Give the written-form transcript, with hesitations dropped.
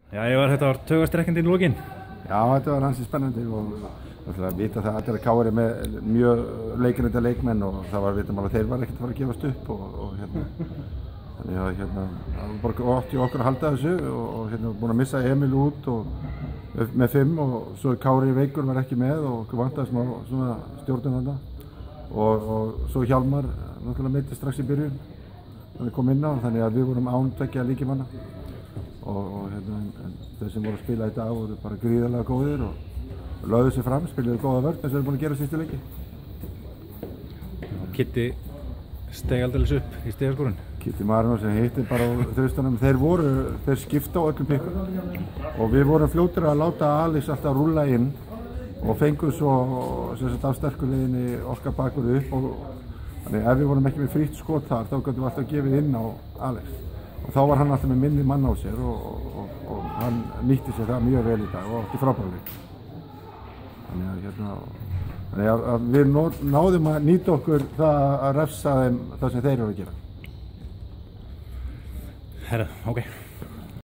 Þetta var taugastrekkjandi í lokin. Já, þetta var hansi spennandi og að vita það að KR með mjög leikrinda leikmenn og það var að vita að þeir var ekkert að fara að gefast upp og þannig að það var bara gott í okkur að halda þessu og búin að missa Emil út og með 5 og svo KR veikur var ekki með og okkur vantaði smá svona stjórnum þarna og svo Hjálmar náttúrulega meiddist strax í byrjun þannig kom inn á þannig að við vorum án 2 líkimanna og þeir sem voru að spila í dag voru bara gríðarlega góðir og lögðu sig fram, spiluðu góða vörn eins og þeir búin að gera síðustu leiki. Kitti steig aldeilis upp í stigaskorun. Kitti Marino sem hitti bara á þraustanum, þeir skipta á öllum pikkum og við vorum fljótir að láta Alex alltaf rúlla inn og fengum svo af sterkuleginni okkar bakverði upp og þannig ef við vorum ekki með frítt skot þar þá gætum við alltaf gefið inn á Alex og þá var hann alltaf með minni mann á sér og hann nýtti sér það mjög vel í dag og átti frábærleik. Þannig að við náðum að nýta okkur það að refsa þeim það sem þeir eru að gera. Ok.